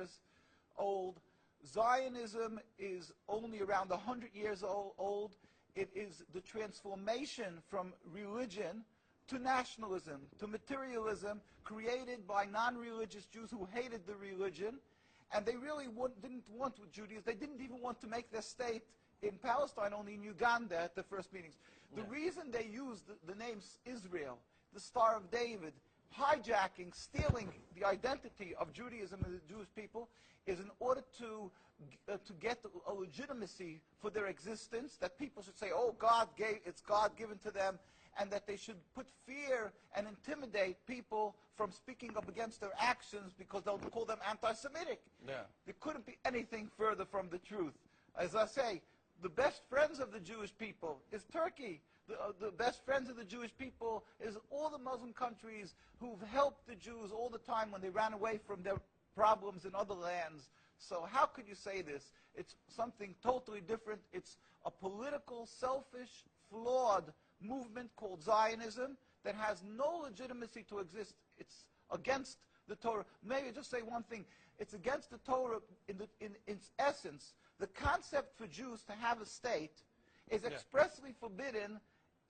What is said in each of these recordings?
years old. Zionism is only around 100 years old. It is the transformation from religion to nationalism, to materialism, created by non-religious Jews who hated the religion. And they really didn't want Judaism. They didn't even want to make their state in Palestine, only in Uganda at the first meetings. The reason they used the name Israel, the Star of David, hijacking, stealing the identity of Judaism and the Jewish people, is in order to get a legitimacy for their existence, that people should say, oh, it's God given to them, and that they should put fear and intimidate people from speaking up against their actions because they'll call them anti-Semitic. Yeah. There couldn't be anything further from the truth. As I say, the best friends of the Jewish people is Turkey. The best friends of the Jewish people is all the Muslim countries who've helped the Jews all the time when they ran away from their problems in other lands. So how could you say this? It's something totally different. It's a political, selfish, flawed movement called Zionism that has no legitimacy to exist. It's against the Torah. Maybe just say one thing. It's against the Torah in its essence. The concept for Jews to have a state is expressly forbidden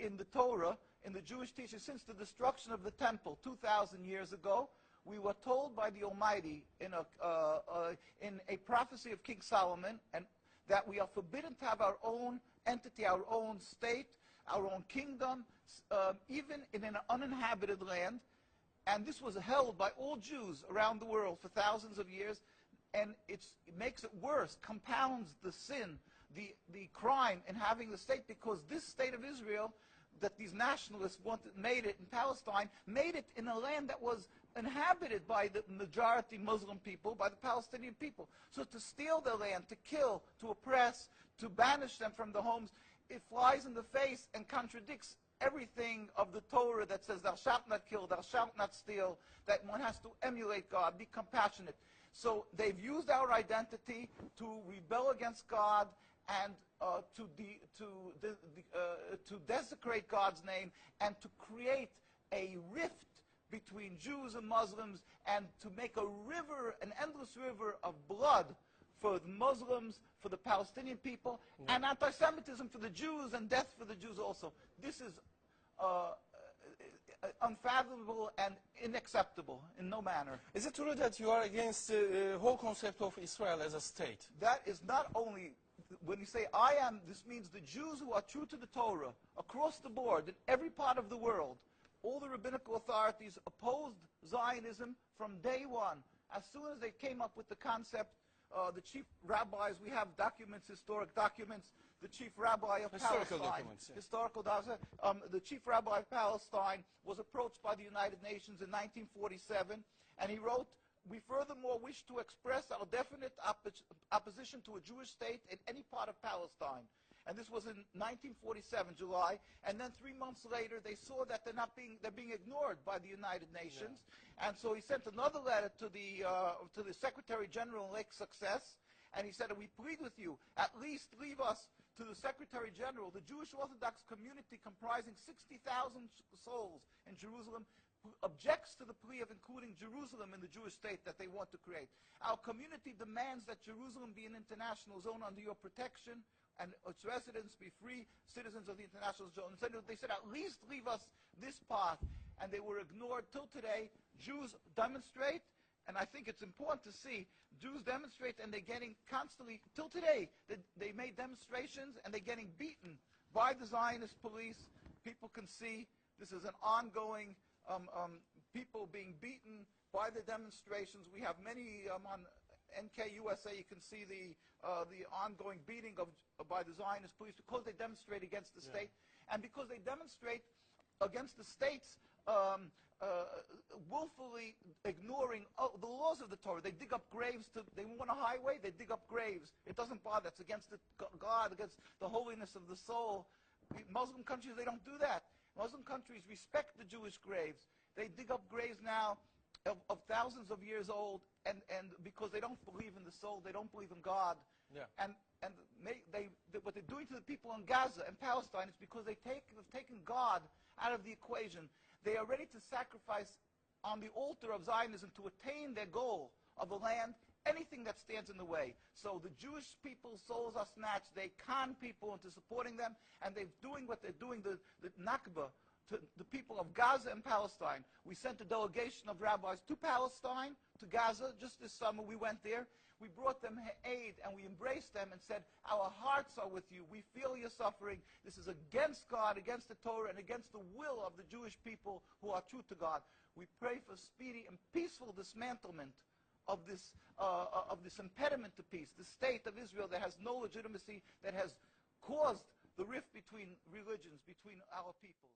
in the Torah, in the Jewish teaching, since the destruction of the temple 2,000 years ago. We were told by the Almighty in a prophecy of King Solomon, and that we are forbidden to have our own entity, our own state, our own kingdom, even in an uninhabited land. And this was held by all Jews around the world for thousands of years. And it makes it worse, compounds the sin, the crime in having the state, because this state of Israel that these nationalists made it in Palestine, made it in a land that was inhabited by the majority Muslim people, by the Palestinian people. So to steal their land, to kill, to oppress, to banish them from the homes, it flies in the face and contradicts everything of the Torah that says thou shalt not kill, thou shalt not steal, that one has to emulate God, be compassionate. So they've used our identity to rebel against God and to desecrate God's name, and to create a rift between Jews and Muslims, and to make a river, an endless river of blood for the Muslims, for the Palestinian people, and anti-Semitism for the Jews, and death for the Jews also. This is unfathomable and unacceptable in no manner. Is it true that you are against the whole concept of Israel as a state? That is not only, when you say I am, this means the Jews who are true to the Torah, across the board, in every part of the world, all the rabbinical authorities opposed Zionism from day one. As soon as they came up with the concept, the chief rabbis, we have documents, historic documents, the chief rabbi of Palestine, the chief rabbi of Palestine was approached by the United Nations in 1947, and he wrote, "We furthermore wish to express our definite opposition to a Jewish state in any part of Palestine." And this was in 1947, July. And then 3 months later, they saw that they're being ignored by the United Nations. Yeah. And so he sent another letter to the Secretary General in Lake Success, and he said, "We plead with you, at least leave us to the Secretary General. The Jewish Orthodox community, comprising 60,000 souls in Jerusalem, objects to the plea of including Jerusalem in the Jewish state that they want to create. Our community demands that Jerusalem be an international zone under your protection, and its residents be free citizens of the international zone." So they said, at least leave us this path. And they were ignored till today. Jews demonstrate, and I think it's important to see, Jews demonstrate, and they're getting constantly, till today, they made demonstrations, and they're getting beaten by the Zionist police. People can see this is an ongoing, people being beaten by the demonstrations. We have many on NKUSA, you can see the ongoing beating by the Zionist police because they demonstrate against the state, and because they demonstrate against the states willfully ignoring the laws of the Torah. They dig up graves. They want a highway, they dig up graves. It doesn't bother. It's against God, against the holiness of the soul. Muslim countries, they don't do that. Muslim countries respect the Jewish graves. They dig up graves now of thousands of years old, and because they don't believe in the soul, they don't believe in God. Yeah. And what they're doing to the people in Gaza and Palestine is because they've taken God out of the equation. They are ready to sacrifice on the altar of Zionism to attain their goal of a land anything that stands in the way. So the Jewish people's souls are snatched. They con people into supporting them, and they're doing what they're doing, the Nakba, to the people of Gaza and Palestine. We sent a delegation of rabbis to Palestine, to Gaza. Just this summer we went there. We brought them aid and we embraced them and said, our hearts are with you. We feel your suffering. This is against God, against the Torah, and against the will of the Jewish people who are true to God. We pray for speedy and peaceful dismantlement of this impediment to peace, the state of Israel that has no legitimacy, that has caused the rift between religions, between our peoples.